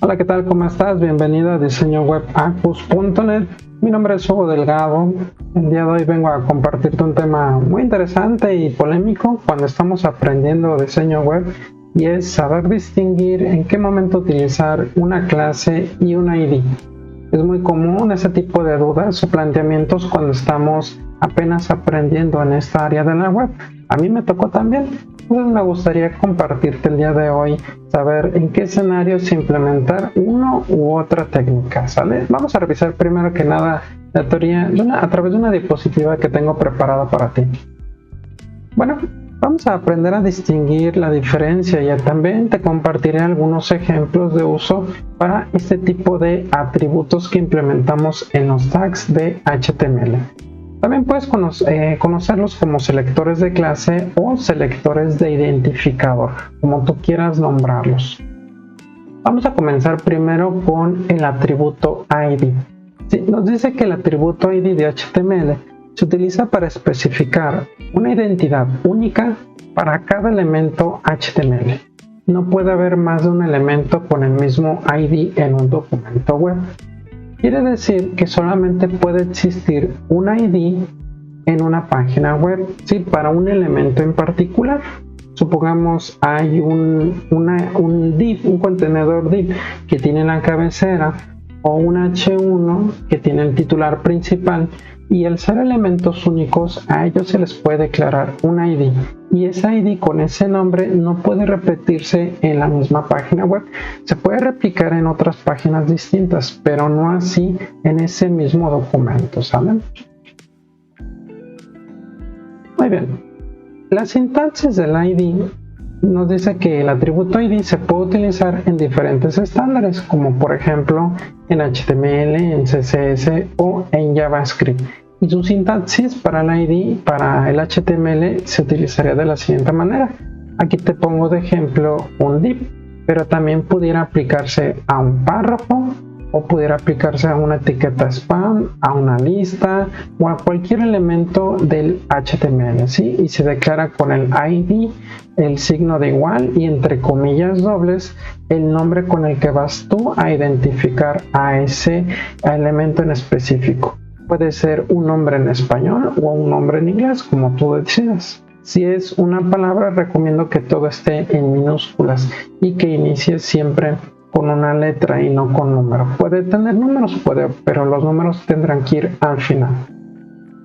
Hola, ¿qué tal? ¿Cómo estás? Bienvenido a diseñowebacus.net. Mi nombre es Hugo Delgado. El día de hoy vengo a compartirte un tema muy interesante y polémico cuando estamos aprendiendo diseño web, y es saber distinguir en qué momento utilizar una clase y un ID. Es muy común ese tipo de dudas o planteamientos cuando estamos apenas aprendiendo en esta área de la web. A mí me tocó también. Entonces me gustaría compartirte el día de hoy, saber en qué escenarios implementar uno u otra técnica, ¿sale? Vamos a revisar primero que nada la teoría a través de una diapositiva que tengo preparada para ti. Bueno, vamos a aprender a distinguir la diferencia y también te compartiré algunos ejemplos de uso para este tipo de atributos que implementamos en los tags de HTML. También puedes conocerlos como selectores de clase o selectores de identificador, como tú quieras nombrarlos. Vamos a comenzar primero con el atributo ID. Sí, nos dice que el atributo ID de HTML se utiliza para especificar una identidad única para cada elemento HTML. No puede haber más de un elemento con el mismo ID en un documento web. Quiere decir que solamente puede existir un ID en una página web, ¿sí? Para un elemento en particular. Supongamos hay un div, un contenedor div que tiene la cabecera, o un H1 que tiene el titular principal, y al ser elementos únicos a ellos se les puede declarar un ID, y ese ID con ese nombre no puede repetirse en la misma página web. Se puede replicar en otras páginas distintas, pero no así en ese mismo documento, ¿saben? Muy bien, la sintaxis del ID nos dice que el atributo ID se puede utilizar en diferentes estándares, como por ejemplo en HTML, en CSS o en JavaScript. Y su sintaxis para el ID, para el HTML, se utilizaría de la siguiente manera. Aquí te pongo de ejemplo un div, pero también pudiera aplicarse a un párrafo, o pudiera aplicarse a una etiqueta spam, a una lista o a cualquier elemento del HTML, ¿sí? Y se declara con el ID, el signo de igual y entre comillas dobles el nombre con el que vas tú a identificar a ese elemento en específico. Puede ser un nombre en español o un nombre en inglés, como tú decidas. Si es una palabra, recomiendo que todo esté en minúsculas y que inicie siempre con una letra y no con número. Puede tener números, pero los números tendrán que ir al final.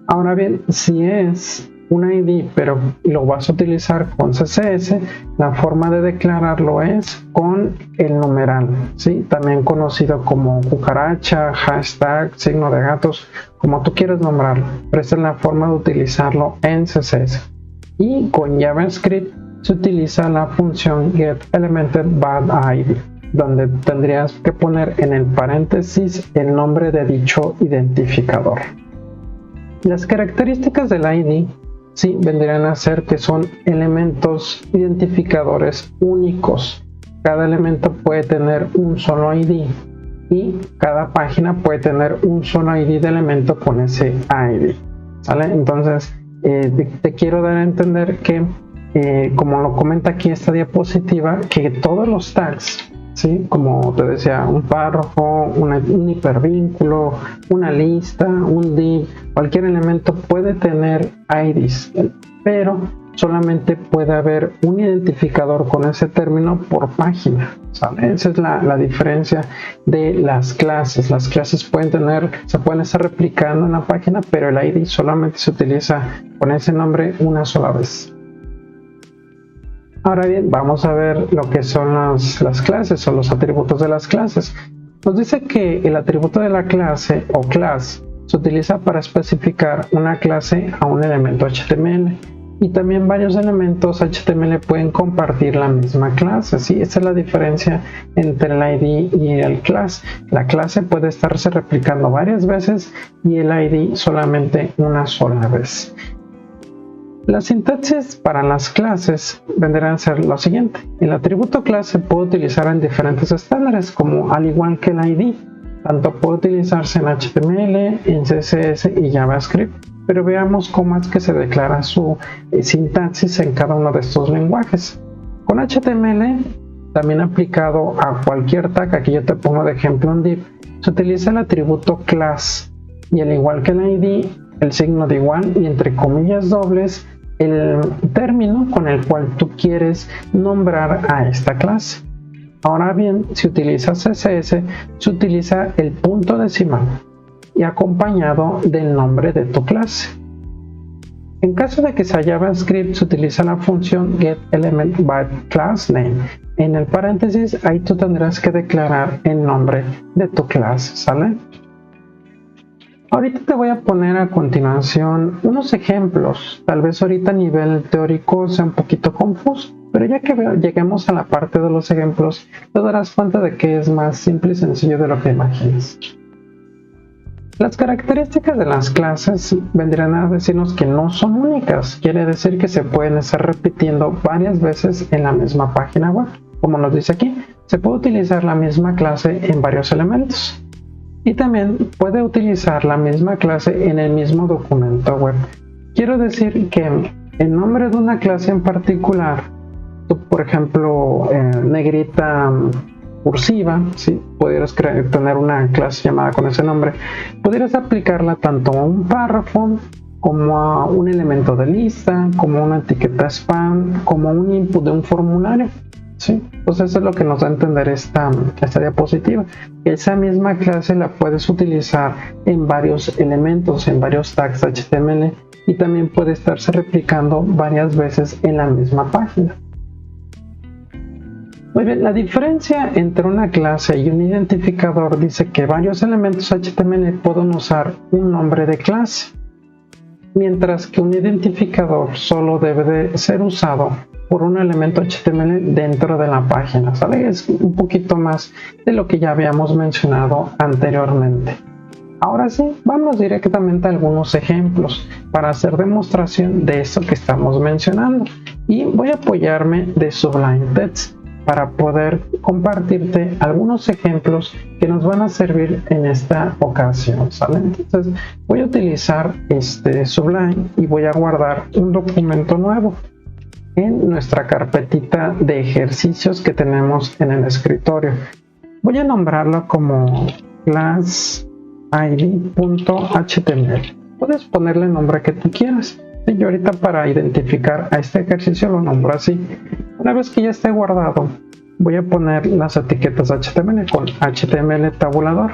Ahora bien, si es un ID pero lo vas a utilizar con CSS, la forma de declararlo es con el numeral, ¿sí? También conocido como cucaracha, hashtag, signo de gatos, como tú quieras nombrarlo, pero esta es la forma de utilizarlo en CSS. Y con JavaScript se utiliza la función getElementedById, donde tendrías que poner en el paréntesis el nombre de dicho identificador. Las características del ID sí vendrían a ser que son elementos identificadores únicos. Cada elemento puede tener un solo ID y cada página puede tener un solo ID de elemento con ese ID, ¿sale? Entonces te quiero dar a entender que como lo comenta aquí esta diapositiva, que todos los tags, ¿sí? Como te decía, un párrafo, un hipervínculo, una lista, un div, cualquier elemento puede tener IDs, pero solamente puede haber un identificador con ese término por página, ¿sale? Esa es la diferencia de las clases. Las clases se pueden estar replicando en la página, pero el ID solamente se utiliza con ese nombre una sola vez. Ahora bien, vamos a ver lo que son las clases o los atributos de las clases. Nos dice que el atributo de la clase o class se utiliza para especificar una clase a un elemento HTML, y también varios elementos HTML pueden compartir la misma clase, ¿sí? Esa es la diferencia entre el ID y el class. La clase puede estarse replicando varias veces y el ID solamente una sola vez. La sintaxis para las clases vendrán a ser lo siguiente. El atributo clase se puede utilizar en diferentes estándares, como al igual que el ID. Tanto puede utilizarse en HTML, en CSS y JavaScript, pero veamos cómo es que se declara su sintaxis en cada uno de estos lenguajes. Con HTML también aplicado a cualquier tag. Aquí yo te pongo de ejemplo un div. Se utiliza el atributo class y al igual que el ID, el signo de igual y entre comillas dobles el término con el cual tú quieres nombrar a esta clase. Ahora bien, si utilizas CSS, se utiliza el punto decimal y acompañado del nombre de tu clase. En caso de que sea JavaScript, se utiliza la función getElementByClassName. En el paréntesis, ahí tú tendrás que declarar el nombre de tu clase, ¿sale? Ahorita te voy a poner a continuación unos ejemplos. Tal vez ahorita a nivel teórico sea un poquito confuso, pero ya que lleguemos a la parte de los ejemplos, te darás cuenta de que es más simple y sencillo de lo que imaginas. Las características de las clases vendrían a decirnos que no son únicas. Quiere decir que se pueden estar repitiendo varias veces en la misma página web. Como nos dice aquí, se puede utilizar la misma clase en varios elementos. Y también puede utilizar la misma clase en el mismo documento web. Quiero decir que el nombre de una clase en particular, tú, por ejemplo, negrita cursiva, ¿sí? Pudieras tener una clase llamada con ese nombre, pudieras aplicarla tanto a un párrafo como a un elemento de lista, como una etiqueta spam, como un input de un formulario, ¿sí? Pues eso es lo que nos da a entender esta diapositiva. Esa misma clase la puedes utilizar en varios elementos, en varios tags HTML y también puede estarse replicando varias veces en la misma página. Muy bien, la diferencia entre una clase y un identificador dice que varios elementos HTML pueden usar un nombre de clase, mientras que un identificador solo debe de ser usado por un elemento HTML dentro de la página, ¿sale? Es un poquito más de lo que ya habíamos mencionado anteriormente. Ahora sí, vamos directamente a algunos ejemplos para hacer demostración de esto que estamos mencionando. Y voy a apoyarme de Sublime Text para poder compartirte algunos ejemplos que nos van a servir en esta ocasión, ¿sale? Entonces voy a utilizar Sublime y voy a guardar un documento nuevo en nuestra carpetita de ejercicios que tenemos en el escritorio. Voy a nombrarlo como classid.html. Puedes ponerle el nombre que tú quieras. Yo ahorita para identificar a este ejercicio lo nombro así. Una vez que ya esté guardado, voy a poner las etiquetas HTML con HTML tabulador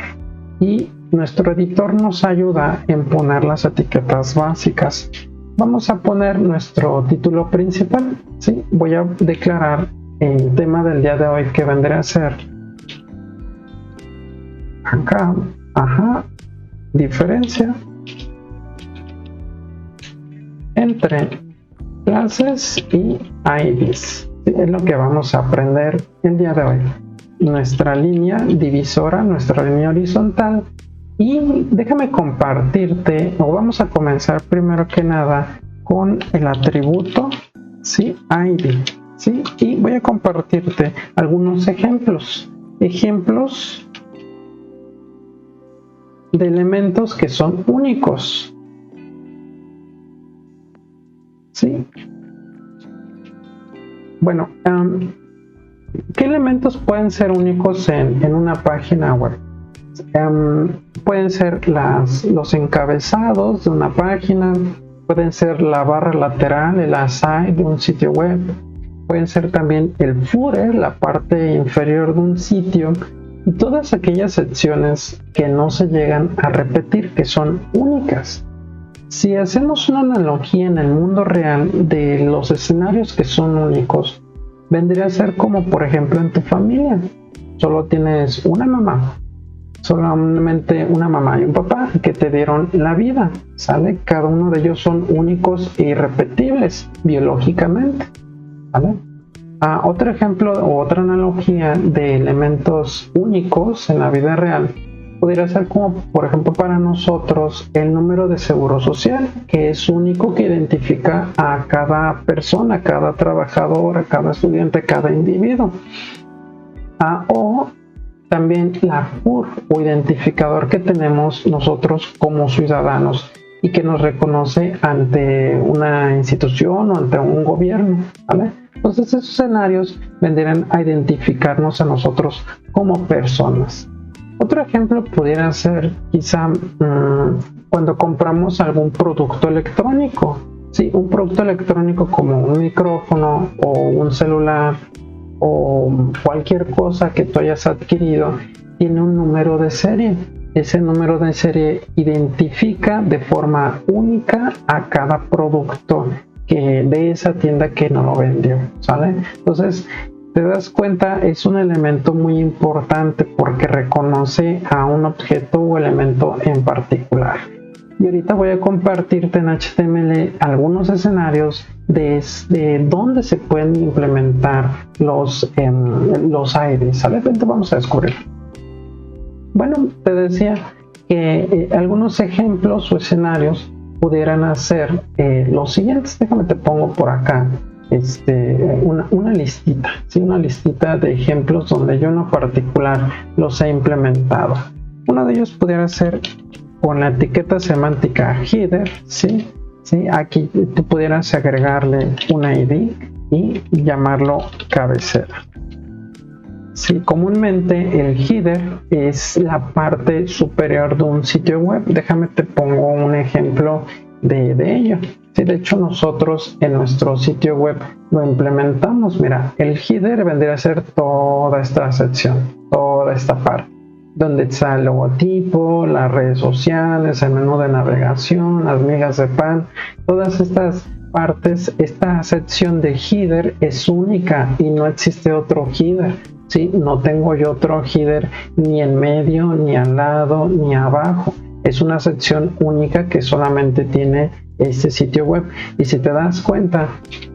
y nuestro editor nos ayuda en poner las etiquetas básicas. Vamos a poner nuestro título principal, ¿sí? Voy a declarar el tema del día de hoy que vendría a ser acá, diferencia entre clases y IDs. Es lo que vamos a aprender el día de hoy. Nuestra línea divisora, nuestra línea horizontal. Y déjame compartirte, o vamos a comenzar primero que nada con el atributo, ¿sí? ID, ¿sí? Y voy a compartirte algunos ejemplos de elementos que son únicos, ¿sí? Bueno, ¿qué elementos pueden ser únicos en una página web? Pueden ser los encabezados de una página, pueden ser la barra lateral, el aside de un sitio web, pueden ser también el footer, la parte inferior de un sitio, y todas aquellas secciones que no se llegan a repetir, que son únicas. Si hacemos una analogía en el mundo real de los escenarios que son únicos, vendría a ser como por ejemplo en tu familia. Solo tienes una mamá, solamente una mamá y un papá que te dieron la vida, ¿sale? Cada uno de ellos son únicos e irrepetibles biológicamente, ¿vale? Otro ejemplo o otra analogía de elementos únicos en la vida real podría ser como, por ejemplo, para nosotros el número de seguro social, que es único, que identifica a cada persona, cada trabajador, a cada estudiante, cada individuo. O también la CUR o identificador que tenemos nosotros como ciudadanos y que nos reconoce ante una institución o ante un gobierno, ¿vale? Entonces esos escenarios vendrían a identificarnos a nosotros como personas. Otro ejemplo pudiera ser quizá cuando compramos algún producto electrónico. Sí, un producto electrónico como un micrófono o un celular o cualquier cosa que tú hayas adquirido tiene un número de serie. Ese número de serie identifica de forma única a cada producto que de esa tienda que no lo vendió, ¿sale? Entonces, te das cuenta, es un elemento muy importante porque reconoce a un objeto o elemento en particular. Y ahorita voy a compartirte en HTML algunos escenarios de dónde se pueden implementar los IDs, ¿sale? Entonces vamos a descubrir. Bueno, te decía que algunos ejemplos o escenarios pudieran hacer los siguientes. Déjame te pongo por acá una listita, ¿sí? Una listita de ejemplos donde yo en lo particular los he implementado. Uno de ellos pudiera ser con la etiqueta semántica header, ¿sí? ¿Sí? Aquí tú pudieras agregarle un ID y llamarlo cabecera. Sí, comúnmente el header es la parte superior de un sitio web. Déjame te pongo un ejemplo de ello. Sí, de hecho nosotros en nuestro sitio web lo implementamos. Mira, el header vendría a ser toda esta sección, toda esta parte, donde está el logotipo, las redes sociales, el menú de navegación, las migas de pan, todas estas partes. Esta sección de header es única y no existe otro header. ¿Sí? No tengo yo otro header ni en medio, ni al lado, ni abajo. Es una sección única que solamente tiene este sitio web. Y si te das cuenta,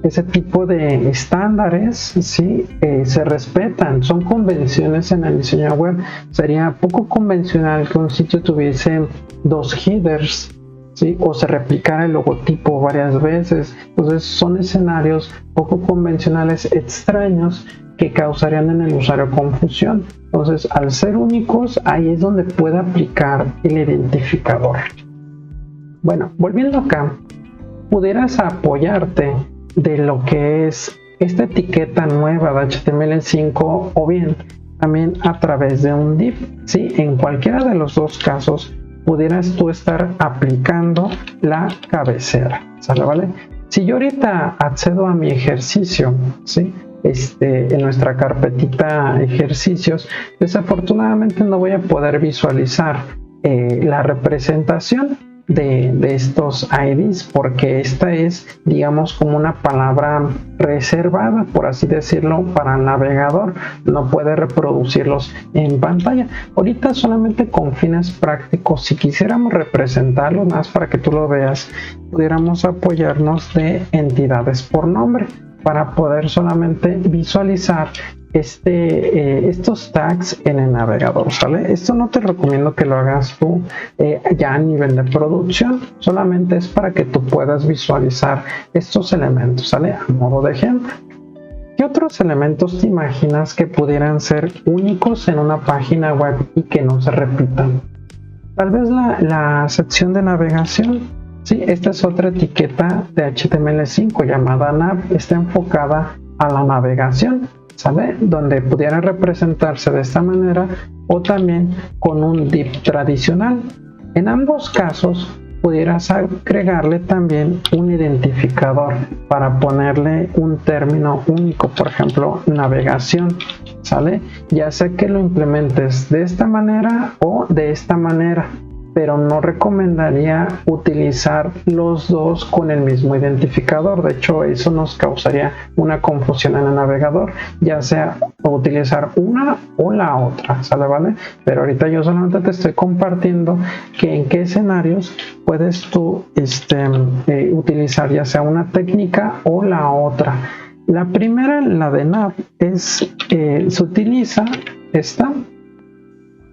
ese tipo de estándares, ¿sí? Se respetan, son convenciones en el diseño web. Sería poco convencional que un sitio tuviese dos headers, ¿sí? O se replicara el logotipo varias veces. Entonces son escenarios poco convencionales, extraños, que causarían en el usuario confusión. Entonces, al ser únicos, ahí es donde puede aplicar el identificador. Bueno, volviendo acá, pudieras apoyarte de lo que es esta etiqueta nueva de HTML5 o bien también a través de un div. ¿Sí? En cualquiera de los dos casos, pudieras tú estar aplicando la cabecera. ¿Sale? ¿Vale? Si yo ahorita accedo a mi ejercicio, ¿sí? En nuestra carpetita ejercicios, desafortunadamente no voy a poder visualizar la representación de estos IDs porque esta es, digamos, como una palabra reservada, por así decirlo, para el navegador. No puede reproducirlos en pantalla. Ahorita solamente con fines prácticos, si quisiéramos representarlo más para que tú lo veas, pudiéramos apoyarnos de entidades por nombre para poder solamente visualizar estos tags en el navegador, ¿sale? Esto no te recomiendo que lo hagas tú ya a nivel de producción, solamente es para que tú puedas visualizar estos elementos, ¿sale? A modo de ejemplo. ¿Qué otros elementos te imaginas que pudieran ser únicos en una página web y que no se repitan? Tal vez la sección de navegación. Sí, esta es otra etiqueta de HTML5 llamada nav, está enfocada a la navegación, ¿sale? Donde pudiera representarse de esta manera o también con un div tradicional. En ambos casos pudieras agregarle también un identificador para ponerle un término único, por ejemplo, navegación, ¿sale? Ya sea que lo implementes de esta manera o de esta manera, pero no recomendaría utilizar los dos con el mismo identificador. De hecho, eso nos causaría una confusión en el navegador, ya sea utilizar una o la otra, ¿sale? ¿Vale? Pero ahorita yo solamente te estoy compartiendo que en qué escenarios puedes tú utilizar ya sea una técnica o la otra. La primera, la de nav, se utiliza esta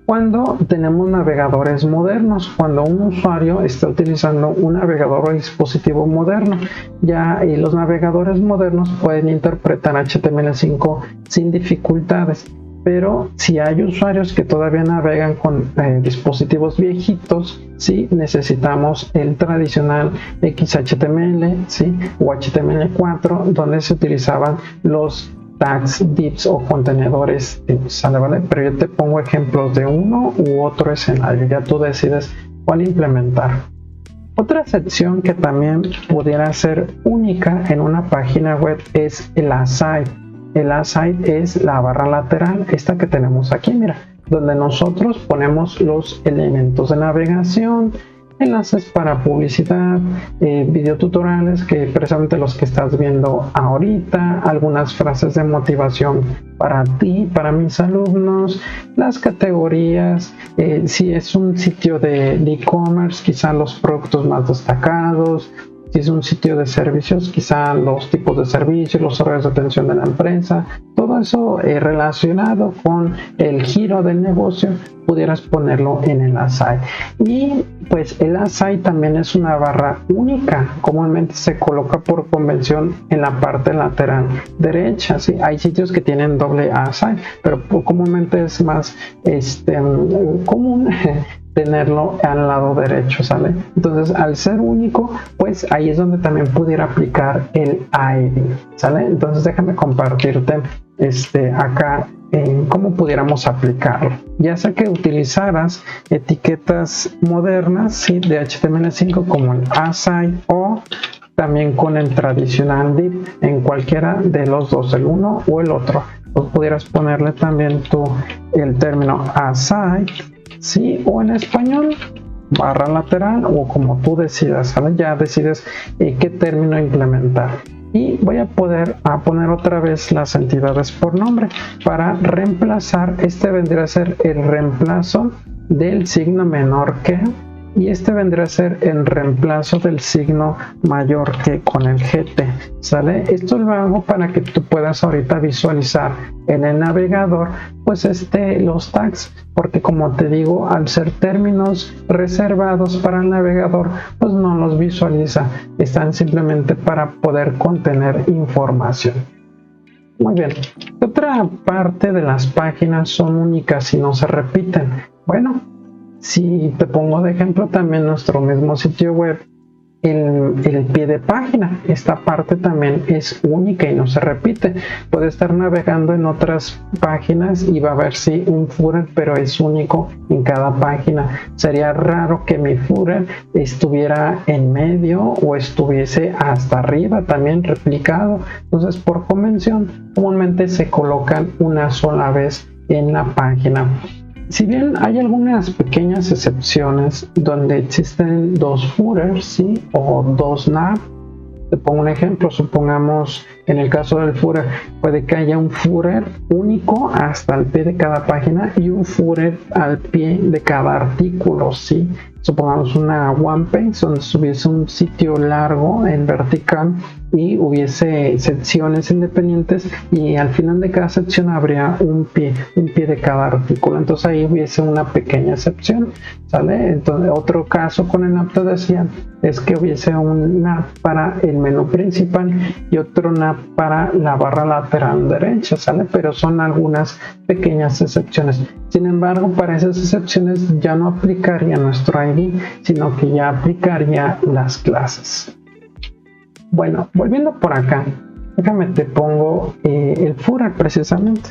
cuando tenemos navegadores modernos, cuando un usuario está utilizando un navegador o dispositivo moderno. Ya los navegadores modernos pueden interpretar HTML5 sin dificultades. pero si hay usuarios que todavía navegan con dispositivos viejitos, sí necesitamos el tradicional XHTML, ¿sí? O HTML4, donde se utilizaban los tags divs o contenedores divs, ¿sale? ¿Vale? Pero yo te pongo ejemplos de uno u otro escenario, ya tú decides cuál implementar. Otra sección que también pudiera ser única en una página web es el aside. El aside es la barra lateral, esta que tenemos aquí, mira, donde nosotros ponemos los elementos de navegación, enlaces para publicidad, videotutoriales, que precisamente los que estás viendo ahorita, algunas frases de motivación para ti, para mis alumnos, las categorías, si es un sitio de e-commerce, quizá los productos más destacados. Si es un sitio de servicios, quizá los tipos de servicios, los horarios de atención de la empresa, todo eso relacionado con el giro del negocio, pudieras ponerlo en el aside. Y pues el aside también es una barra única, comúnmente se coloca por convención en la parte lateral derecha. ¿Sí? Hay sitios que tienen doble aside, pero comúnmente es más común tenerlo al lado derecho, ¿sale? Entonces, al ser único, pues ahí es donde también pudiera aplicar el ID, ¿sale? Entonces, déjame compartirte acá cómo pudiéramos aplicarlo. Ya sea que utilizaras etiquetas modernas, ¿sí? De HTML5 como el aside o también con el tradicional div, en cualquiera de los dos, el uno o el otro. Pues pudieras ponerle también el término aside, sí, o en español, barra lateral, o como tú decidas, ¿sabes? Ya decides qué término implementar. Y voy a poner otra vez las entidades por nombre para reemplazar. Vendría a ser el reemplazo del signo menor que, y vendría a ser el reemplazo del signo mayor que con el GT, ¿sale? Esto lo hago para que tú puedas ahorita visualizar en el navegador pues los tags, porque como te digo, al ser términos reservados para el navegador, pues no los visualiza, están simplemente para poder contener información. Muy bien, otra parte de las páginas son únicas y no se repiten. Bueno, si te pongo de ejemplo también nuestro mismo sitio web, el pie de página, esta parte también es única y no se repite. Puede estar navegando en otras páginas y va a ver sí un footer, pero es único en cada página. Sería raro que mi footer estuviera en medio o estuviese hasta arriba también replicado. Entonces, por convención, comúnmente se colocan una sola vez en la página. Si bien hay algunas pequeñas excepciones donde existen dos footers, ¿sí? O dos nav. Te pongo un ejemplo, supongamos en el caso del footer puede que haya un footer único hasta el pie de cada página y un footer al pie de cada artículo, ¿sí? Supongamos una one page donde hubiese un sitio largo en vertical y hubiese secciones independientes y al final de cada sección habría un pie de cada artículo. Entonces ahí hubiese una pequeña excepción, ¿sale? Entonces otro caso con el nav te decía es que hubiese un nav para el menú principal y otro nav para la barra lateral derecha, ¿sale? Pero son algunas pequeñas excepciones. Sin embargo, para esas excepciones ya no aplicaría nuestro ID, sino que ya aplicaría las clases. Bueno, volviendo por acá, déjame te pongo el footer precisamente.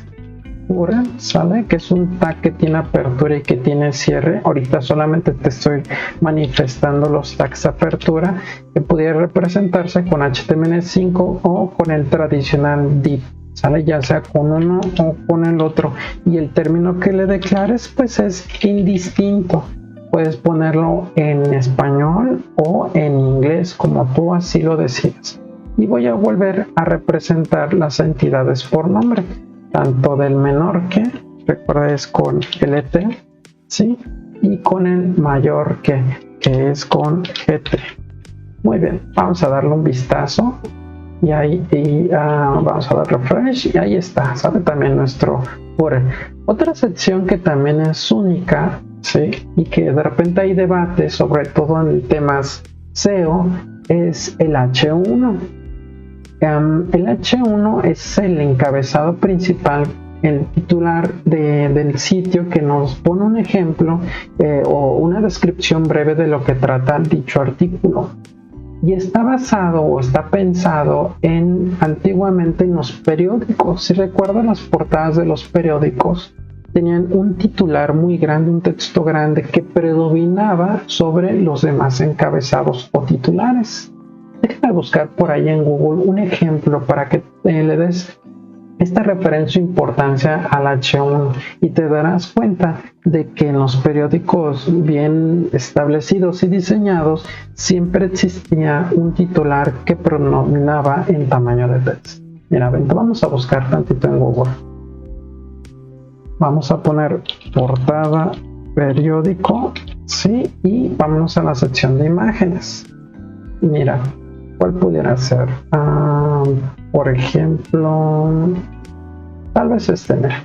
Footer, ¿sale? Que es un tag que tiene apertura y que tiene cierre. Ahorita solamente te estoy manifestando los tags de apertura que pudiera representarse con HTML5 o con el tradicional div, ¿sale? Ya sea con uno o con el otro. Y el término que le declares pues es indistinto. Puedes ponerlo en español o en inglés, como tú así lo decidas. Y voy a volver a representar las entidades por nombre, tanto del menor que, recuerda, es con LT, ¿sí? Y con el mayor que es con GT. Muy bien, vamos a darle un vistazo. Y ahí vamos a dar refresh y ahí está, ¿sale? También nuestro footer. Otra sección que también es única, ¿sí? Y que de repente hay debate, sobre todo en temas SEO, es el H1. El H1 es el encabezado principal el titular del sitio que nos pone un ejemplo o una descripción breve de lo que trata dicho artículo. Y está basado o está pensado antiguamente en los periódicos. Si recuerdan, las portadas de los periódicos tenían un titular muy grande, un texto grande que predominaba sobre los demás encabezados o titulares. Déjame buscar por ahí en Google un ejemplo para que le des esta referencia o importancia al H1 y te darás cuenta de que en los periódicos bien establecidos y diseñados siempre existía un titular que predominaba en tamaño de texto. Mira, vamos a buscar tantito en Google. Vamos a poner portada periódico, sí, y vámonos a la sección de imágenes. Mira, ¿cuál pudiera ser? Por ejemplo, tal vez mira.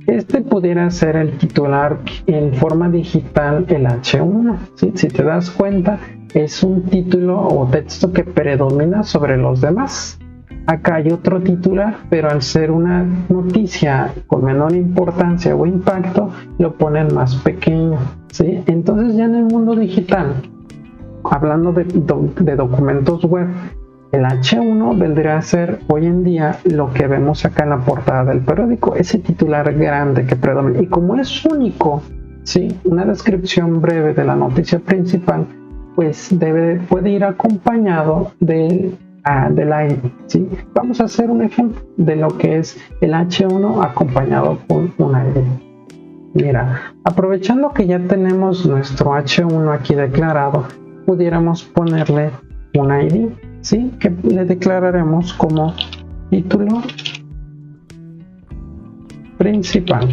Este pudiera ser el titular en forma digital, el H1. ¿Sí? Si te das cuenta, es un título o texto que predomina sobre los demás. Acá hay otro titular, pero al ser una noticia con menor importancia o impacto, lo ponen más pequeño. ¿Sí? Entonces ya en el mundo digital, hablando de documentos web, el H1 vendría a ser hoy en día lo que vemos acá en la portada del periódico, ese titular grande que predomina. Y como es único, ¿sí? Una descripción breve de la noticia principal, pues puede ir acompañado del ID. ¿Sí? Vamos a hacer un ejemplo de lo que es el H1 acompañado con un ID. Mira, aprovechando que ya tenemos nuestro H1 aquí declarado, pudiéramos ponerle un ID, ¿sí? Que le declararemos como título principal.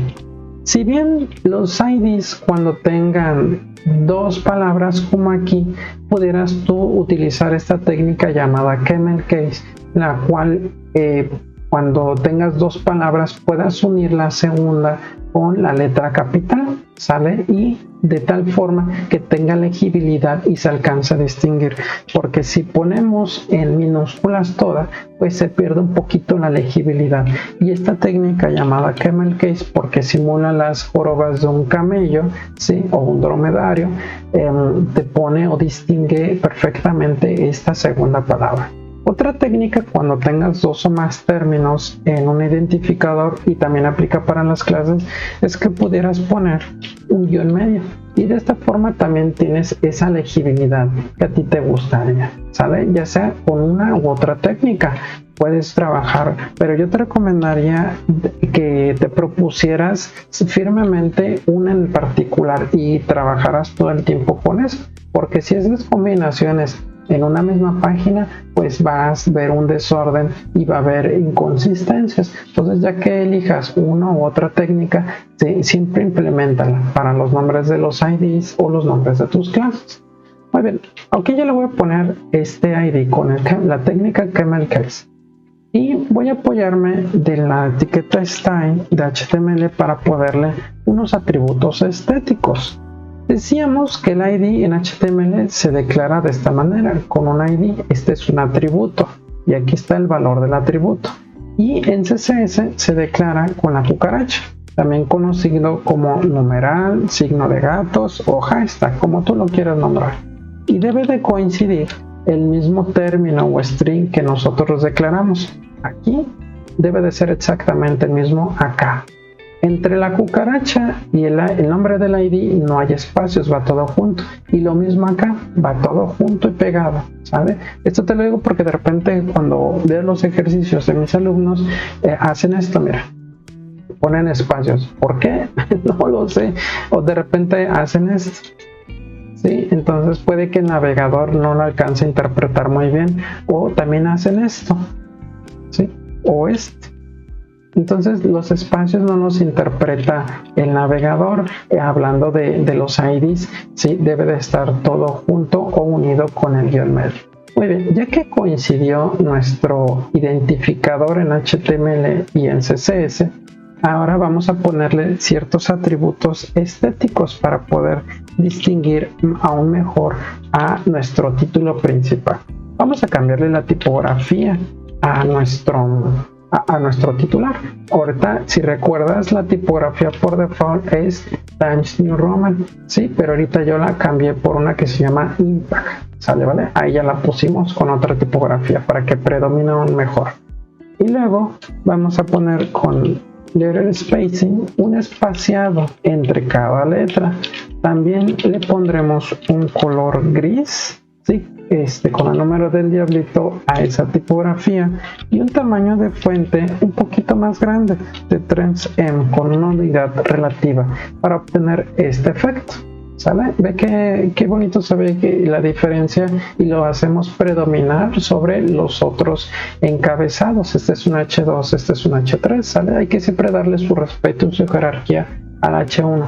Si bien los IDs, cuando tengan dos palabras como aquí, pudieras tú utilizar esta técnica llamada camel case, la cual cuando tengas dos palabras puedas unir la segunda con la letra capital, ¿sale? Y de tal forma que tenga legibilidad y se alcance a distinguir, porque si ponemos en minúsculas todas, pues se pierde un poquito la legibilidad. Y esta técnica llamada camel case, porque simula las jorobas de un camello, ¿sí? O un dromedario, te pone o distingue perfectamente esta segunda palabra. Otra técnica, cuando tengas dos o más términos en un identificador, y también aplica para las clases, es que pudieras poner un guión medio, y de esta forma también tienes esa legibilidad que a ti te gustaría, ¿sale? Ya sea con una u otra técnica puedes trabajar, pero yo te recomendaría que te propusieras firmemente una en particular y trabajaras todo el tiempo con eso, porque si esas combinaciones en una misma página, pues vas a ver un desorden y va a haber inconsistencias. Entonces, ya que elijas una u otra técnica, siempre implementala para los nombres de los IDs o los nombres de tus clases. Muy bien, aquí ya le voy a poner este ID con la técnica camel case. Y voy a apoyarme de la etiqueta style de HTML para ponerle unos atributos estéticos. Decíamos que el ID en HTML se declara de esta manera, con un ID. Este es un atributo y aquí está el valor del atributo. Y en CSS se declara con la cucaracha, también conocido como numeral, signo de gatos o hashtag, como tú lo quieras nombrar. Y debe de coincidir el mismo término o string que nosotros declaramos. Aquí debe de ser exactamente el mismo acá. Entre la cucaracha y el nombre del ID no hay espacios, va todo junto. Y lo mismo acá, va todo junto y pegado, ¿sabe? Esto te lo digo porque de repente cuando veo los ejercicios de mis alumnos, hacen esto, mira. Ponen espacios. ¿Por qué? No lo sé. O de repente hacen esto. ¿Sí? Entonces puede que el navegador no lo alcance a interpretar muy bien. O también hacen esto. ¿Sí? O este. Entonces los espacios no los interpreta el navegador. Hablando de los IDs, ¿sí? Debe de estar todo junto o unido con el guión medio. Muy bien, ya que coincidió nuestro identificador en HTML y en CSS, ahora vamos a ponerle ciertos atributos estéticos para poder distinguir aún mejor a nuestro título principal. Vamos a cambiarle la tipografía a a nuestro titular. Ahorita, si recuerdas, la tipografía por default es Times New Roman, sí, pero ahorita yo la cambié por una que se llama Impact, ¿sale? ¿Vale? Ahí ya la pusimos con otra tipografía para que predomine aún mejor. Y luego vamos a poner con letter spacing un espaciado entre cada letra. También le pondremos un color gris, ¿sí? Con el número del diablito a esa tipografía y un tamaño de fuente un poquito más grande de 3M con una unidad relativa para obtener este efecto, ¿sale? Ve qué bonito se ve que la diferencia y lo hacemos predominar sobre los otros encabezados. Este es un H2, este es un H3, ¿sale? Hay que siempre darle su respeto y su jerarquía al H1.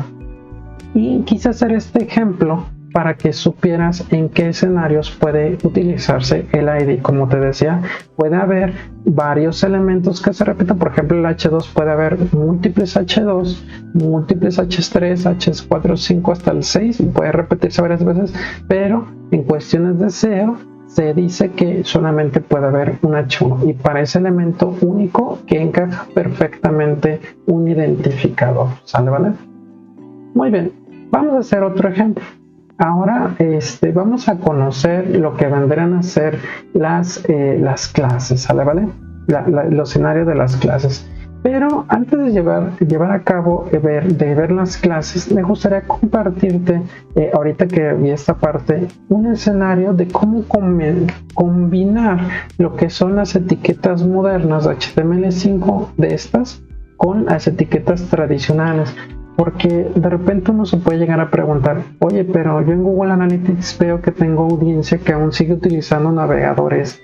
Y quise hacer este ejemplo para que supieras en qué escenarios puede utilizarse el ID. Como te decía, puede haber varios elementos que se repitan. Por ejemplo, el H2 puede haber múltiples H2, múltiples H3, H4, 5 hasta el 6 y puede repetirse varias veces, pero en cuestiones de SEO se dice que solamente puede haber un H1 y para ese elemento único que encaja perfectamente un identificador, ¿sale? ¿Vale? Muy bien, vamos a hacer otro ejemplo. Ahora vamos a conocer lo que vendrán a ser las clases, ¿sale? ¿Vale? Los escenarios de las clases. Pero antes de llevar a cabo, de ver las clases, me gustaría compartirte, ahorita que vi esta parte, un escenario de cómo combinar lo que son las etiquetas modernas de HTML5 de estas con las etiquetas tradicionales. Porque de repente uno se puede llegar a preguntar, oye, pero yo en Google Analytics veo que tengo audiencia que aún sigue utilizando navegadores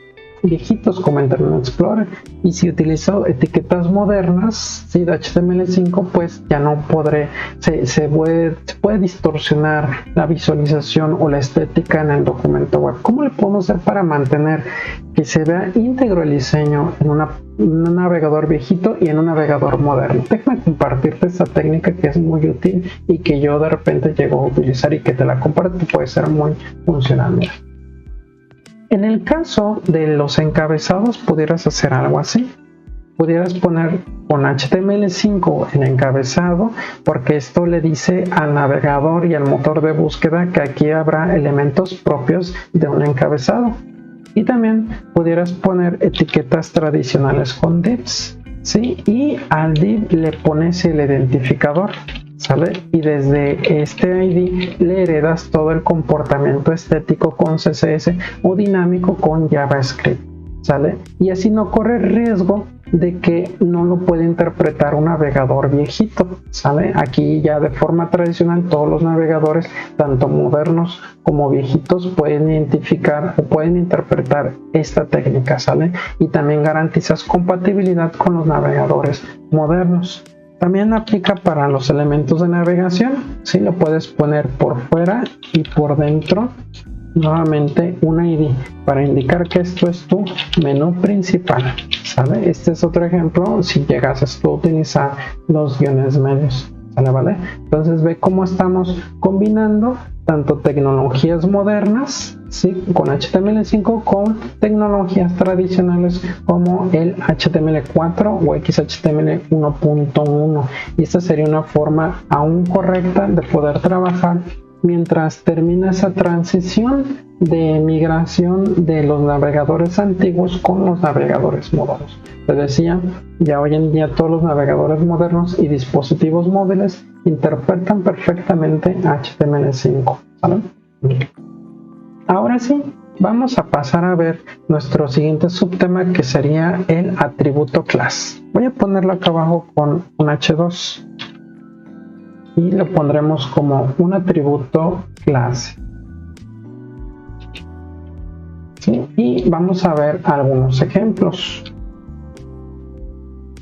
viejitos como Internet Explorer, y si utilizo etiquetas modernas, sí, de HTML5, pues ya no podré, se puede distorsionar la visualización o la estética en el documento web. ¿Cómo le podemos hacer para mantener que se vea íntegro el diseño en un navegador viejito y en un navegador moderno? Déjame compartirte esta técnica que es muy útil y que yo de repente llego a utilizar y que te la comparto, puede ser muy funcional. Mira. En el caso de los encabezados pudieras hacer algo así. Pudieras poner con HTML5 en encabezado, porque esto le dice al navegador y al motor de búsqueda que aquí habrá elementos propios de un encabezado. Y también pudieras poner etiquetas tradicionales con divs, ¿sí? Y al div le pones el identificador, ¿sale? Y desde este ID le heredas todo el comportamiento estético con CSS o dinámico con JavaScript, ¿sale? Y así no corre riesgo de que no lo puede interpretar un navegador viejito, ¿sale? Aquí ya de forma tradicional todos los navegadores, tanto modernos como viejitos, pueden identificar o pueden interpretar esta técnica, ¿sale? Y también garantizas compatibilidad con los navegadores modernos. También aplica para los elementos de navegación, ¿sí? Lo puedes poner por fuera y por dentro. Nuevamente un ID para indicar que esto es tu menú principal, ¿sale? Este es otro ejemplo si llegases tú a utilizar los guiones medios, ¿sale? ¿Vale? Entonces ve cómo estamos combinando tanto tecnologías modernas, ¿sí? Con HTML5 con tecnologías tradicionales como el HTML4 o XHTML 1.1, y esta sería una forma aún correcta de poder trabajar mientras termina esa transición de migración de los navegadores antiguos con los navegadores modernos. Te decía, ya hoy en día todos los navegadores modernos y dispositivos móviles interpretan perfectamente HTML5, ¿vale? Ahora sí, vamos a pasar a ver nuestro siguiente subtema, que sería el atributo class. Voy a ponerlo acá abajo con un H2 y lo pondremos como un atributo clase. ¿Sí? Y vamos a ver algunos ejemplos.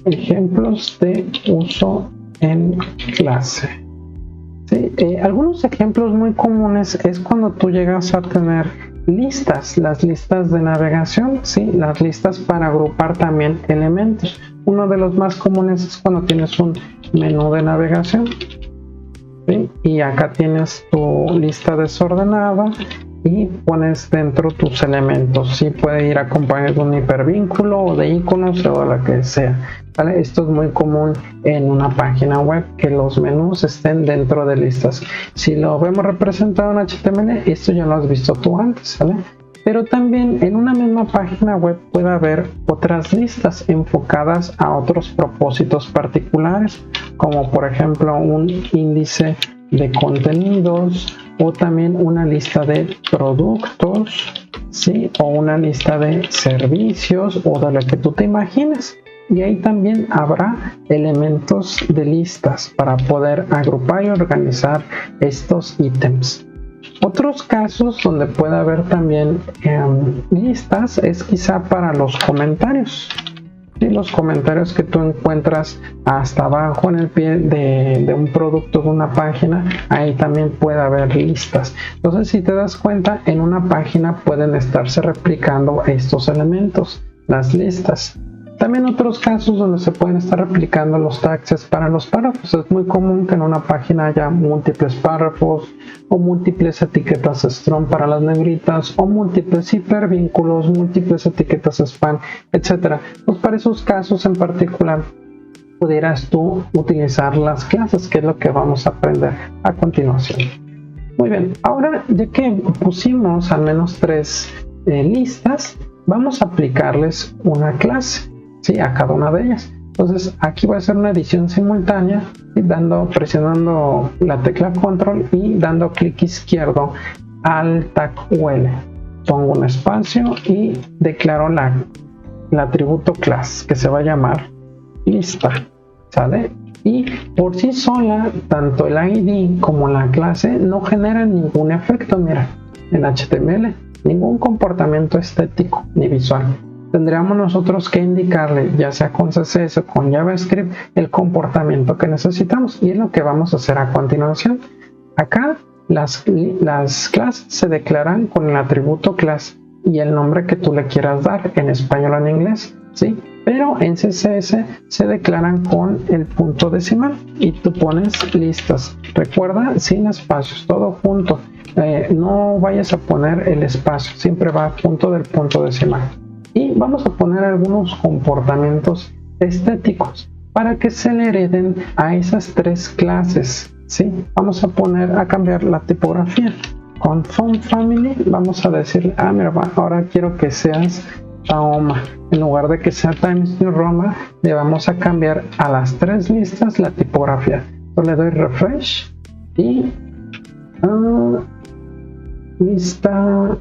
Ejemplos de uso en clase. ¿Sí? Algunos ejemplos muy comunes es cuando tú llegas a tener listas, las listas de navegación, ¿sí? Las listas para agrupar también elementos. Uno de los más comunes es cuando tienes un menú de navegación, ¿sí? Y acá tienes tu lista desordenada y pones dentro tus elementos. Sí, puede ir acompañado de un hipervínculo o de iconos o de lo que sea, ¿vale? Esto es muy común en una página web, que los menús estén dentro de listas. Si lo vemos representado en HTML, esto ya lo has visto tú antes, ¿vale? Pero también en una misma página web puede haber otras listas enfocadas a otros propósitos particulares, como por ejemplo un índice de contenidos, o también una lista de productos, ¿sí? O una lista de servicios, o de lo que tú te imagines. Y ahí también habrá elementos de listas para poder agrupar y organizar estos ítems. Otros casos donde puede haber también listas es quizá para los comentarios. ¿Sí? Los comentarios que tú encuentras hasta abajo en el pie de un producto, de una página, ahí también puede haber listas. Entonces, si te das cuenta, en una página pueden estarse replicando estos elementos, las listas. También otros casos donde se pueden estar replicando los tags para los párrafos. Es muy común que en una página haya múltiples párrafos o múltiples etiquetas strong para las negritas o múltiples hipervínculos, múltiples etiquetas spam, etc. Pues para esos casos en particular pudieras tú utilizar las clases, que es lo que vamos a aprender a continuación. Muy bien, ahora ya que pusimos al menos 3 listas, vamos a aplicarles una clase, ¿sí? A cada una de ellas. Entonces aquí voy a hacer una edición simultánea, presionando la tecla control y dando clic izquierdo al tag UL. Pongo un espacio y declaro el atributo class, que se va a llamar lista, ¿sale? Y por sí sola, tanto el ID como la clase no generan ningún efecto, mira, en HTML, ningún comportamiento estético ni visual. Tendríamos nosotros que indicarle, ya sea con CSS o con JavaScript, el comportamiento que necesitamos, y es lo que vamos a hacer a continuación. Acá las clases se declaran con el atributo class y el nombre que tú le quieras dar, en español o en inglés, ¿sí? Pero en CSS se declaran con el punto decimal y tú pones listas. Recuerda, sin espacios, todo junto. No vayas a poner el espacio, siempre va junto del punto decimal. Y vamos a poner algunos comportamientos estéticos para que se le hereden a esas 3 clases, ¿sí? Vamos a cambiar la tipografía. Con Font Family vamos a decir, mira, ahora quiero que seas Tahoma. En lugar de que sea Times New Roman, le vamos a cambiar a las 3 listas la tipografía. Entonces le doy refresh y lista,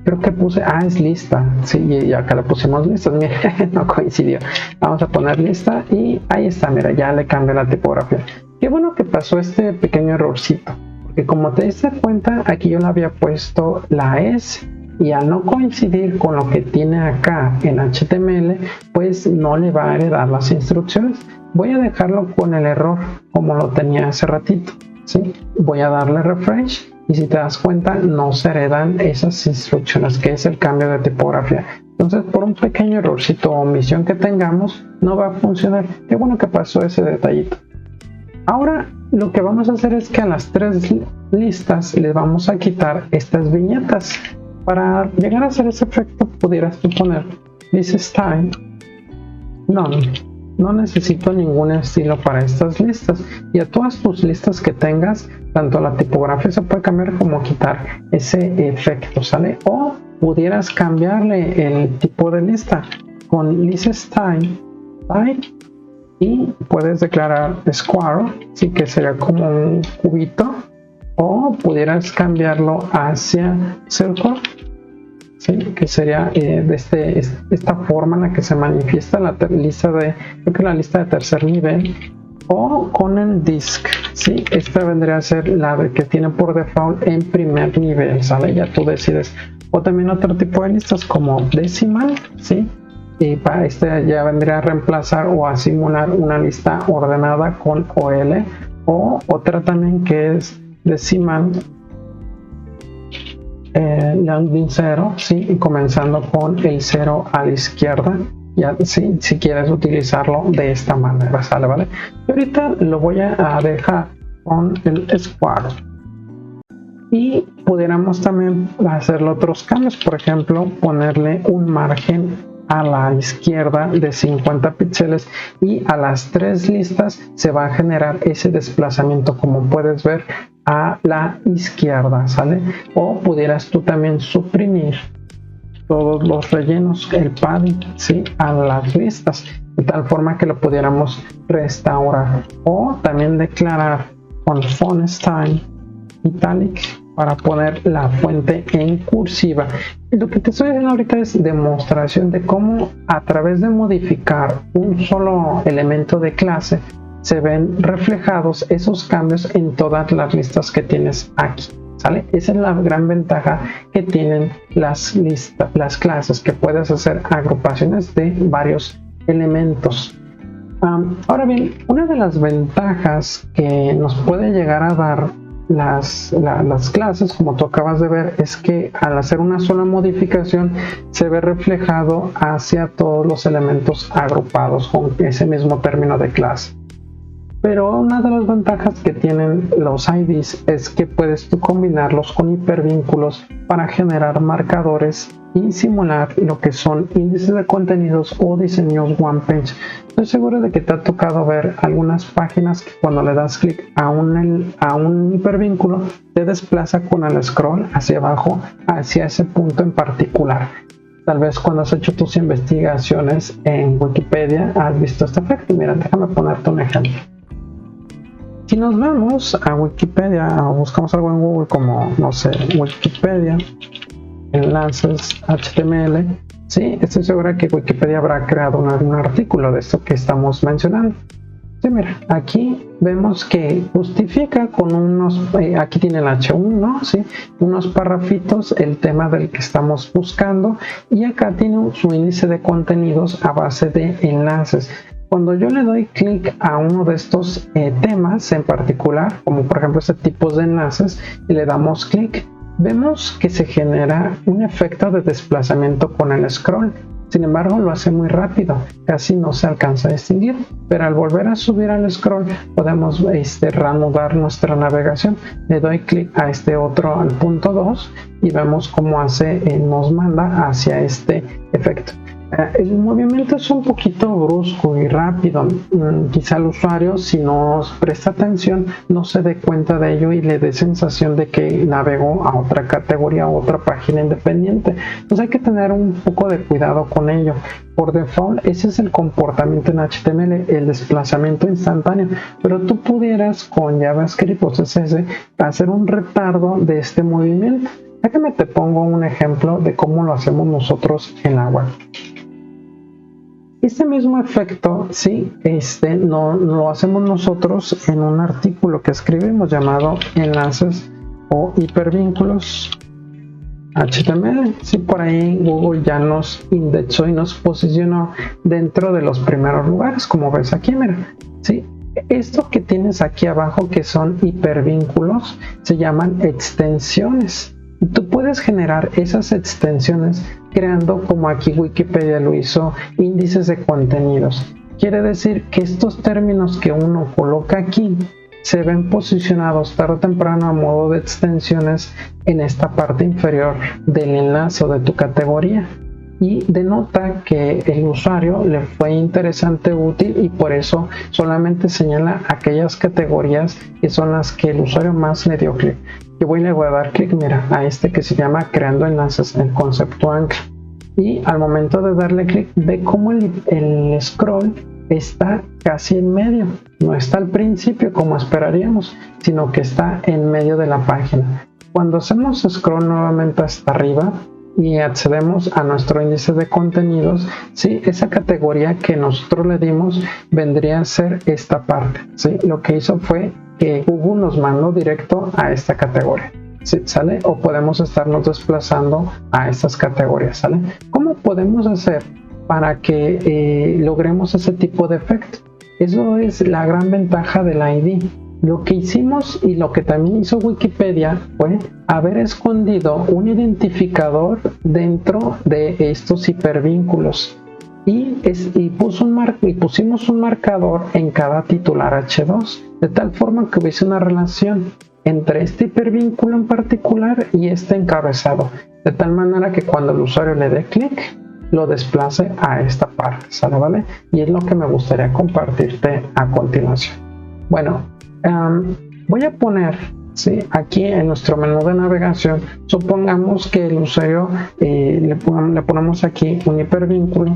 creo que puse, es lista, sí, y acá le pusimos listas, mira, no coincidió. Vamos a poner lista y ahí está, mira, ya le cambié la tipografía. Qué bueno que pasó este pequeño errorcito, porque como te diste cuenta, aquí yo le había puesto la S y al no coincidir con lo que tiene acá en HTML, pues no le va a heredar las instrucciones. Voy a dejarlo con el error como lo tenía hace ratito, ¿sí? Voy a darle refresh y si te das cuenta no se heredan esas instrucciones, que es el cambio de tipografía. Entonces, por un pequeño errorcito o omisión que tengamos, no va a funcionar. Qué bueno que pasó ese detallito. Ahora lo que vamos a hacer es que a las 3 listas les vamos a quitar estas viñetas. Para llegar a hacer ese efecto pudieras tú poner this style none. No necesito ningún estilo para estas listas, y a todas tus listas que tengas, tanto la tipografía se puede cambiar como quitar ese efecto, ¿sale? O pudieras cambiarle el tipo de lista con list style type y puedes declarar square, sí, que sería como un cubito, o pudieras cambiarlo hacia circle, ¿sí? Que sería de esta forma en la que se manifiesta la lista de tercer nivel, o con el disk, ¿sí? Esta vendría a ser la que tiene por default en primer nivel, ¿sale? Ya tú decides. O también otro tipo de listas como decimal, ¿sí? Y para ya vendría a reemplazar o a simular una lista ordenada con OL, o otra también que es decimal landing 0, ¿sí? Y comenzando con el 0 a la izquierda, ya, ¿sí? Si quieres utilizarlo de esta manera, ¿sale? ¿Vale? Y ahorita lo voy a dejar con el square. y pudiéramos también hacerle otros cambios, por ejemplo ponerle un margen a la izquierda de 50 píxeles y a las 3 listas se va a generar ese desplazamiento, como puedes ver, a la izquierda, ¿sale? O pudieras tú también suprimir todos los rellenos, el padding, ¿sí? A las listas, de tal forma que lo pudiéramos restaurar, o también declarar con font style italic para poner la fuente en cursiva. Lo que te estoy diciendo ahorita es demostración de cómo a través de modificar un solo elemento de clase se ven reflejados esos cambios en todas las listas que tienes aquí, ¿sale? Esa es la gran ventaja que tienen las clases, que puedes hacer agrupaciones de varios elementos. Ahora bien, una de las ventajas que nos puede llegar a dar las clases, como tú acabas de ver, es que al hacer una sola modificación se ve reflejado hacia todos los elementos agrupados con ese mismo término de clase. Pero una de las ventajas que tienen los IDs es que puedes tú combinarlos con hipervínculos para generar marcadores y simular lo que son índices de contenidos o diseños one page. Estoy seguro de que te ha tocado ver algunas páginas que cuando le das clic a un hipervínculo te desplaza con el scroll hacia abajo hacia ese punto en particular. Tal vez cuando has hecho tus investigaciones en Wikipedia has visto este efecto. Mira, déjame ponerte un ejemplo. Si nos vamos a Wikipedia o buscamos algo en Google como, no sé, Wikipedia, enlaces HTML, sí, estoy segura que Wikipedia habrá creado un artículo de esto que estamos mencionando. Sí, mira, aquí vemos que justifica con unos, aquí tiene el H1, ¿sí? Unos parrafitos, el tema del que estamos buscando, y acá tiene su índice de contenidos a base de enlaces. Cuando yo le doy clic a uno de estos temas en particular, como por ejemplo este tipo de enlaces, y le damos clic, vemos que se genera un efecto de desplazamiento con el scroll. Sin embargo, lo hace muy rápido, casi no se alcanza a distinguir, pero al volver a subir al scroll podemos reanudar nuestra navegación. Le doy clic a este otro, al punto 2, y vemos cómo nos manda hacia este efecto. El movimiento es un poquito brusco y rápido. Quizá el usuario, si no presta atención, no se dé cuenta de ello y le dé sensación de que navegó a otra categoría o otra página independiente. Entonces hay que tener un poco de cuidado con ello. Por default, ese es el comportamiento en HTML, el desplazamiento instantáneo. Pero tú pudieras con JavaScript o CSS hacer un retardo de este movimiento. Déjame te pongo un ejemplo de cómo lo hacemos nosotros en la web. Este mismo efecto, sí, no lo hacemos nosotros en un artículo que escribimos llamado enlaces o hipervínculos HTML. Sí, por ahí Google ya nos indexó y nos posicionó dentro de los primeros lugares, como ves aquí, mira, sí. Esto que tienes aquí abajo, que son hipervínculos, se llaman extensiones. Tú puedes generar esas extensiones creando, como aquí Wikipedia lo hizo, índices de contenidos. Quiere decir que estos términos que uno coloca aquí se ven posicionados tarde o temprano a modo de extensiones en esta parte inferior del enlace o de tu categoría, y denota que el usuario le fue interesante, útil, y por eso solamente señala aquellas categorías que son las que el usuario más le dio clic. Yo le voy a dar clic, mira, a este que se llama creando enlaces, el concepto ancla, y al momento de darle clic ve cómo el scroll está casi en medio, no está al principio como esperaríamos, sino que está en medio de la página. Cuando hacemos scroll nuevamente hasta arriba y accedemos a nuestro índice de contenidos, ¿sí? Esa categoría que nosotros le dimos vendría a ser esta parte, ¿sí? Lo que hizo fue que Google nos mandó directo a esta categoría, ¿sí? ¿Sale? O podemos estarnos desplazando a estas categorías, ¿sale? ¿Cómo podemos hacer para que logremos ese tipo de efecto? Eso es la gran ventaja del ID. Lo que hicimos y lo que también hizo Wikipedia fue haber escondido un identificador dentro de estos hipervínculos. y pusimos un marcador en cada titular H2, de tal forma que hubiese una relación entre este hipervínculo en particular y este encabezado, de tal manera que cuando el usuario le dé clic, lo desplace a esta parte, ¿sale? ¿Vale? Y es lo que me gustaría compartirte a continuación. Bueno, voy a poner, ¿sí?, aquí en nuestro menú de navegación, supongamos que el usuario le ponemos aquí un hipervínculo,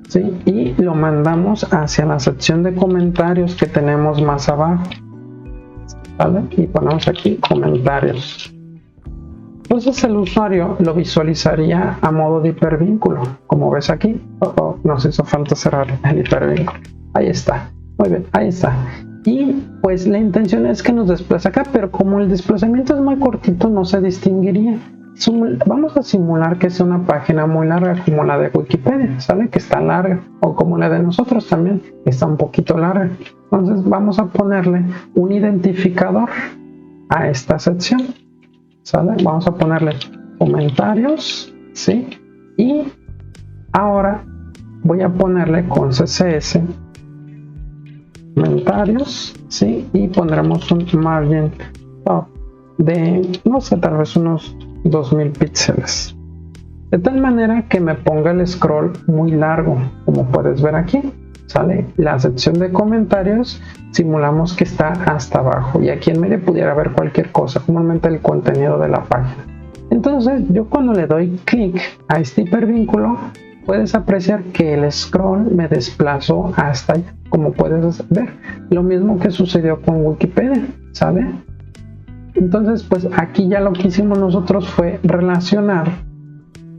¿sí?, y lo mandamos hacia la sección de comentarios que tenemos más abajo, ¿vale? Y ponemos aquí comentarios. Entonces el usuario lo visualizaría a modo de hipervínculo, como ves aquí. Nos hizo falta cerrar el hipervínculo. Ahí está, muy bien, ahí está. Y pues la intención es que nos desplace acá, pero como el desplazamiento es muy cortito, no se distinguiría. Vamos a simular que sea una página muy larga, como la de Wikipedia, ¿sale? Que está larga, o como la de nosotros también, que está un poquito larga. Entonces vamos a ponerle un identificador a esta sección, ¿sale? Vamos a ponerle comentarios, ¿sí? Y ahora voy a ponerle con CSS comentarios, ¿sí? Y pondremos un margin top de, no sé, tal vez unos 2000 píxeles, de tal manera que me ponga el scroll muy largo, como puedes ver aquí, ¿sale? La sección de comentarios simulamos que está hasta abajo y aquí en medio pudiera ver cualquier cosa, comúnmente el contenido de la página. Entonces yo cuando le doy clic a este hipervínculo, puedes apreciar que el scroll me desplazó hasta allá, como puedes ver, lo mismo que sucedió con Wikipedia, ¿sale? Entonces pues aquí ya lo que hicimos nosotros fue relacionar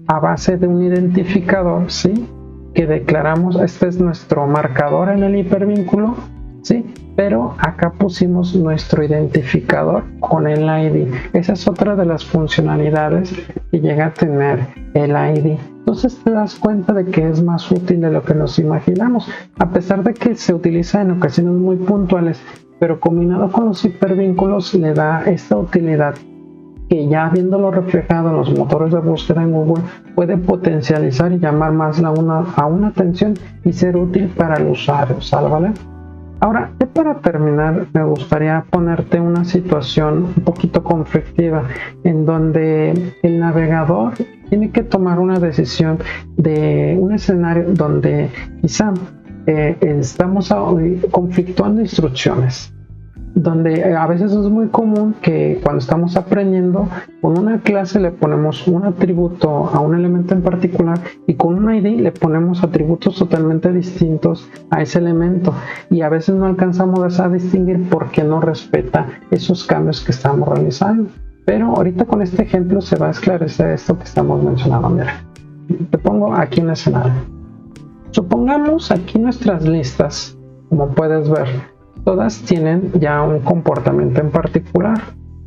a base de un identificador, ¿sí?, que declaramos. Este es nuestro marcador en el hipervínculo, ¿sí?, pero acá pusimos nuestro identificador con el ID. Esa es otra de las funcionalidades que llega a tener el ID. Entonces te das cuenta de que es más útil de lo que nos imaginamos, a pesar de que se utiliza en ocasiones muy puntuales, pero combinado con los hipervínculos le da esta utilidad que ya viéndolo reflejado en los motores de búsqueda en Google puede potencializar y llamar más a una atención y ser útil para el usuario, ¿vale? Ahora, para terminar, me gustaría ponerte una situación un poquito conflictiva en donde el navegador tiene que tomar una decisión de un escenario donde quizá estamos conflictuando instrucciones, donde a veces es muy común que cuando estamos aprendiendo con una clase le ponemos un atributo a un elemento en particular y con un ID le ponemos atributos totalmente distintos a ese elemento y a veces no alcanzamos a distinguir porque no respeta esos cambios que estamos realizando. Pero ahorita con este ejemplo se va a esclarecer esto que estamos mencionando. Mira, te pongo aquí un escenario. Supongamos aquí nuestras listas, como puedes ver, todas tienen ya un comportamiento en particular,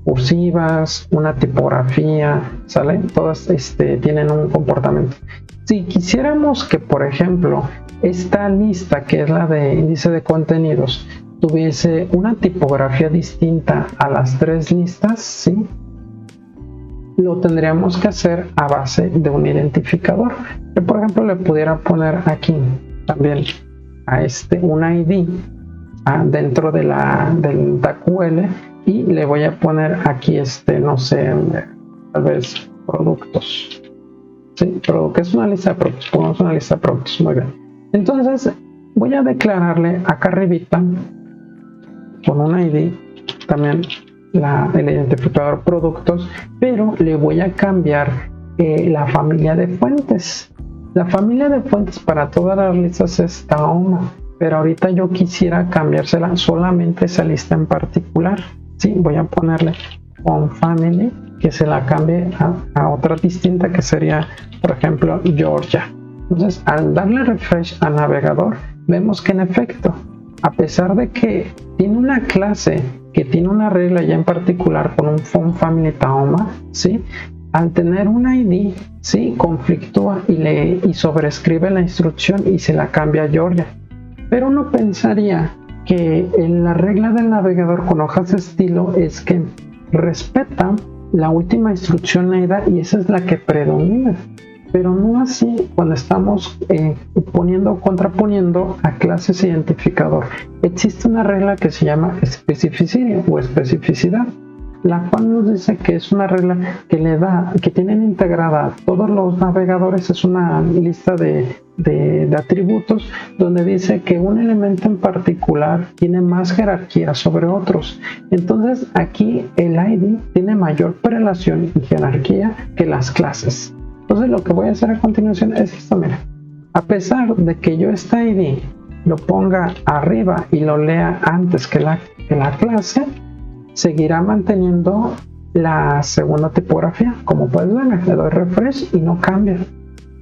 cursivas, una tipografía, ¿sale? Todas tienen un comportamiento. Si quisiéramos que, por ejemplo, esta lista, que es la de índice de contenidos, tuviese una tipografía distinta a las tres listas, ¿sí?, lo tendríamos que hacer a base de un identificador. Yo, por ejemplo, le pudiera poner aquí también a un ID dentro de del TAQL y le voy a poner aquí no sé, tal vez productos, sí, pero que es una lista de productos. Pongamos una lista de productos. Muy bien, entonces voy a declararle acá arribita con un ID también el identificador productos, pero le voy a cambiar la familia de fuentes. La familia de fuentes para todas las listas es Tahoma, pero ahorita yo quisiera cambiársela solamente esa lista en particular. Sí, voy a ponerle on family, que se la cambie a otra distinta, que sería, por ejemplo, Georgia. Entonces, al darle refresh al navegador, vemos que en efecto, a pesar de que tiene una clase que tiene una regla ya en particular con un font family Tahoma, ¿sí?, al tener un ID, ¿sí?, conflictúa y sobrescribe la instrucción y se la cambia a Georgia. Pero uno pensaría que en la regla del navegador con hojas de estilo es que respeta la última instrucción leída y esa es la que predomina. pero no así cuando estamos contraponiendo a clases identificador. Existe una regla que se llama especificidad, la cual nos dice que es una regla que tienen integrada todos los navegadores. Es una lista de atributos donde dice que un elemento en particular tiene más jerarquía sobre otros. Entonces aquí el ID tiene mayor prelación y jerarquía que las clases. Entonces lo que voy a hacer a continuación es esto, mira. A pesar de que yo este ID lo ponga arriba y lo lea antes que la clase, seguirá manteniendo la segunda tipografía. Como puedes ver, le doy refresh y no cambia,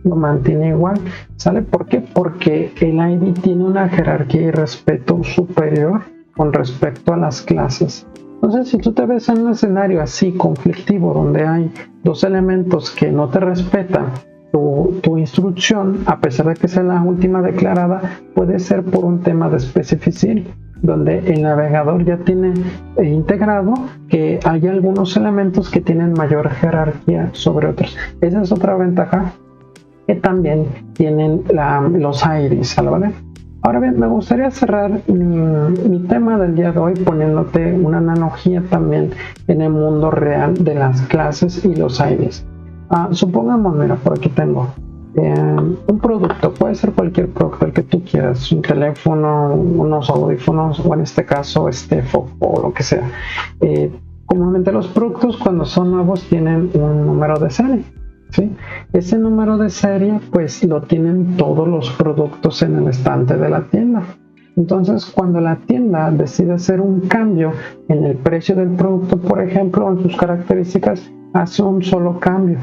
lo mantiene igual. ¿Sale? ¿Por qué? Porque el ID tiene una jerarquía y respeto superior con respecto a las clases. Entonces, si tú te ves en un escenario así conflictivo, donde hay dos elementos que no te respetan tu instrucción, a pesar de que sea la última declarada, puede ser por un tema de especificidad, donde el navegador ya tiene integrado que hay algunos elementos que tienen mayor jerarquía sobre otros. Esa es otra ventaja que también tienen los IDs, ¿vale? Ahora bien, me gustaría cerrar mi tema del día de hoy poniéndote una analogía también en el mundo real de las clases y los IDs. Supongamos, mira, por aquí tengo un producto, puede ser cualquier producto, el que tú quieras, un teléfono, unos audífonos, o en este caso foco o lo que sea. Comúnmente los productos, cuando son nuevos, tienen un número de serie, ¿sí? Ese número de serie pues lo tienen todos los productos en el estante de la tienda. Entonces, cuando la tienda decide hacer un cambio en el precio del producto, por ejemplo, en sus características, hace un solo cambio.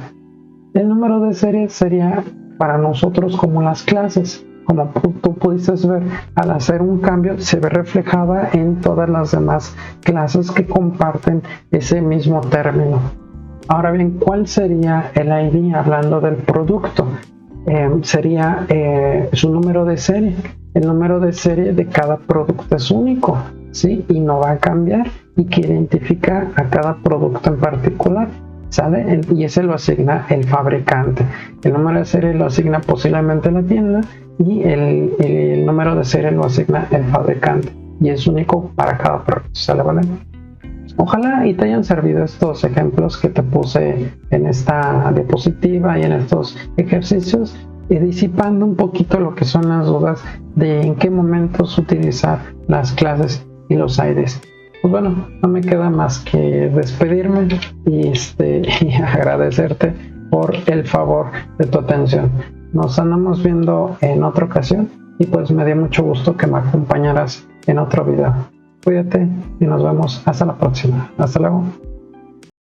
El número de serie sería para nosotros como las clases. Como tú pudiste ver, al hacer un cambio se ve reflejada en todas las demás clases que comparten ese mismo término. Ahora bien, ¿cuál sería el ID hablando del producto? Sería su número de serie. El número de serie de cada producto es único, ¿sí? Y no va a cambiar, y que identifica a cada producto en particular. ¿Sale? Y ese lo asigna el fabricante. El número de serie lo asigna posiblemente la tienda, y el número de serie lo asigna el fabricante, y es único para cada producto. ¿Sale? ¿Vale? Ojalá y te hayan servido estos ejemplos que te puse en esta diapositiva y en estos ejercicios, disipando un poquito lo que son las dudas de en qué momentos utilizar las clases y los IDs. Pues bueno, no me queda más que despedirme y agradecerte por el favor de tu atención. Nos andamos viendo en otra ocasión, y pues me dio mucho gusto que me acompañaras en otro video. Cuídate y nos vemos hasta la próxima. Hasta luego.